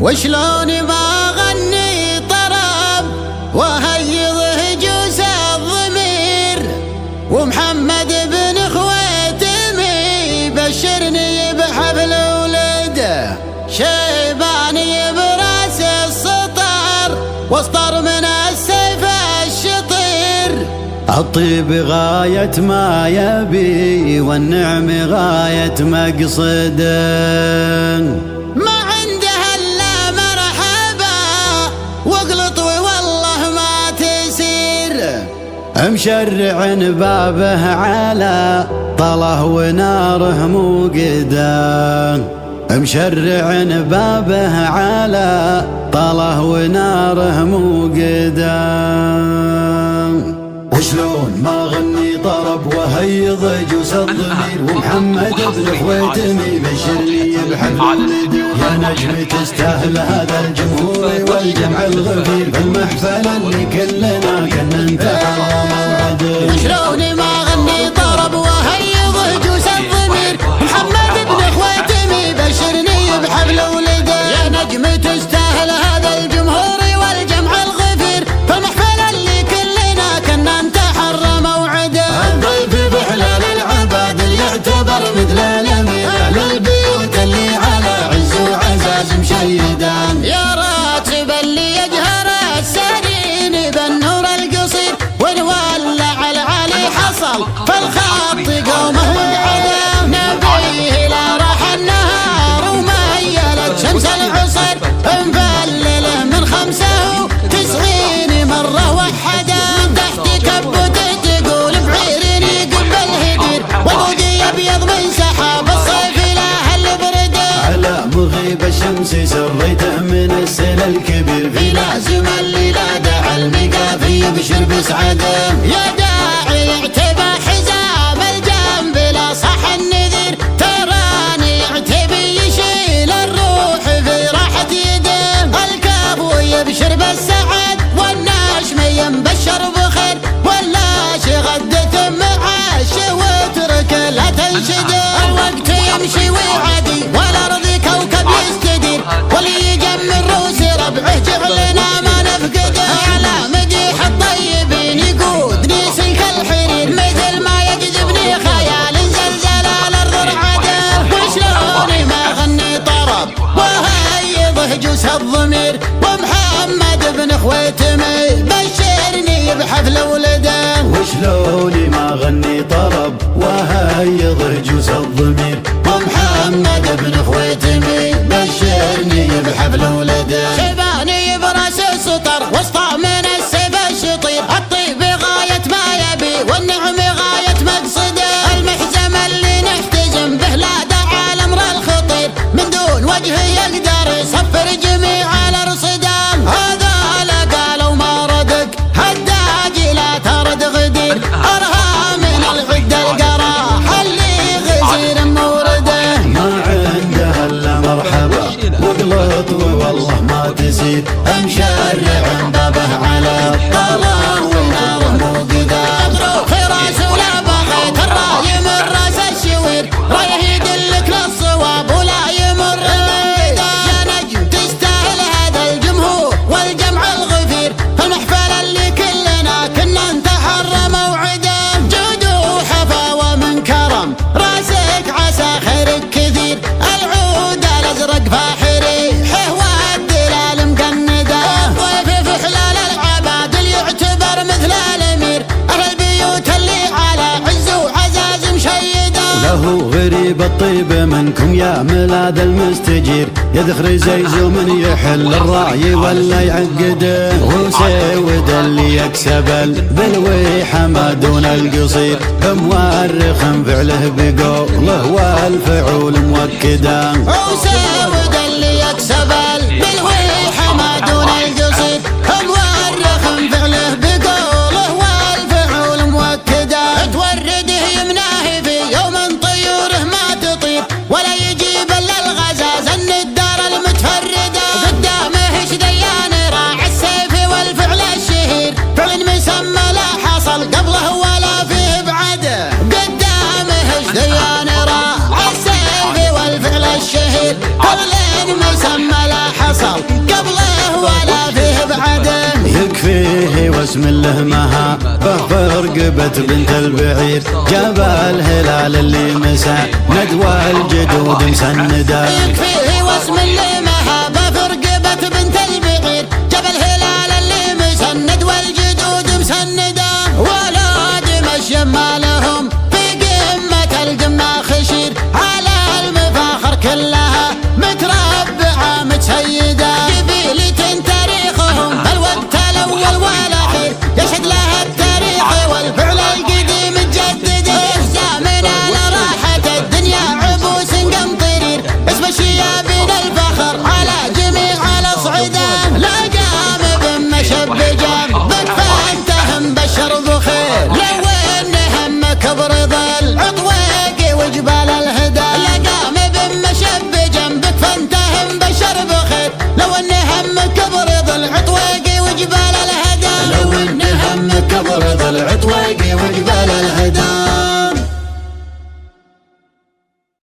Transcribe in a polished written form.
وشلون ما غني طرب وهيض جوس الضمير، ومحمد بن خويتمي بشرني بحفل ولده، شيباني براس السطر واسطر من السيف الشطير. الطيب غاية ما يبي والنعم غاية مقصده، ما عنده الا مرحبا واقلط والله ما تسير. مشرع بابه على طله وناره موقده، مشرع بابه على طله وناره موقده. وشلون ما غني طرب وهيض جوس الضمير، ومحمد بن خويتمي بشرني بحفل ولده، يا نجم تستاهل هذا الجمهور والجمع الغفير، في المحفل اللي كلنا كنا انتهى موعده. وشلون ما غني طرب وهيض جوس الضمير، محمد بن خويتمي بشرني بحفل ولده، يا نجم تستاهل هذا الجمهور والجمع الغفير، في المحفل اللي كلنا كنا انتحر موعده. الضيف بحلال العباد اللي يعتبر مثل الامير، اهل البيوت اللي على عز وعزاز مشيدان، يا راتب اللي يجهر السرين بالنور القصير، ونولع العلي حصل فالخط قومه وعدم، نبيه لا راح النهار وميلت شمس العصر، مفلله من 95 مرة وحده، من تحت كبوته تقول بعيرني قبل هدير، والبودي ابيض من سحاب الصيف له البرده، على مغيب الشمس سريته من السيل الكبير، في لازم اللي لا داعي المقافي يبشر بسعده، يا داعي اعتبى حزام الجنب لا صح النذير، تراني اعتبي يشيل الروح في راحة يده، الكافو يبشر بالسعد والناشم ينبشر بخير، ولا شغدة معاش واترك لا تنشده، الوقت يمشي ويعدي والارض كوكب يستدير، واللي يجمر روس ربعه جعلنا ما نفقده، على مديح الطيبين يقودني سلك الحرير، مثل ما يجذبني خيال زلزال الارض رعده. وشلون ما غني طرب وهيض جوس الضمير، ومحمد بن خويتمي بشرني بحفل ولده. وشلون ما غني طرب وهيض جوس الضمير، ومحمد بن خويتمي بشرني بحفل ولده، شيباني براس السطر واسطى من السيف الشطير، الطيب غاية ما يبي والنعم غاية مقصده، المحزم اللي نحتزم به لا داعي الامر الخطير، من دون وجه يقدر يصفر جميع الارصدام، هذا لا قالوا ما ردك هداج لا ترد غدير، ارها من العد القراح اللي غزير مورده، ما عنده الا مرحبا واقلط والله ما تسير، مشرع بابه على طله وناره موقده، خراس ولا بغيت الراي من راس الشوير، رايه يدلك للصواب ولا يمر المنقده، يا نجم تستاهل هذا الجمهور والجمع الغفير، في المحفل اللي كلنا كنا انتحر موعده، جود وحفاوة من كرم راسك عسى خيرك كثير، العود الازرق فاحري حهوى الدلال مقنده، الضيف في حلال العباد اللي يعتبر مثل الامير، اهل البيوت اللي على عز وعزاز مشيده، له غريب الطيب منكم يا ملاذ المستجير، يدخل زيزوم يحل الراي ولا يعقده، وسيود اللي يكسب بالويحة ما دون القصير، مورخ فعله بقوله والفعول موكده، وسيود اللي يكسب بالويحة ما دون القصير، مورخ فعله بقوله والفعول موكده، تورده يمناه في يوم طيوره ما تطير، ولا يجيب الا الغزاز الندار المتفرده، قدامه ايش ديان راعي السيف والفعل الشهير، فعل مسمى لا حصل قبله ولا فيه بعده، قدامه ايش ديان راعي السيف والفعل الشهير، وصل قبله ولا فيه بعده. يكفيه واسم الله مها برقبة بنت البعير، جاب الهلال اللي مسى ندوى الجدود مسنده. يكفيه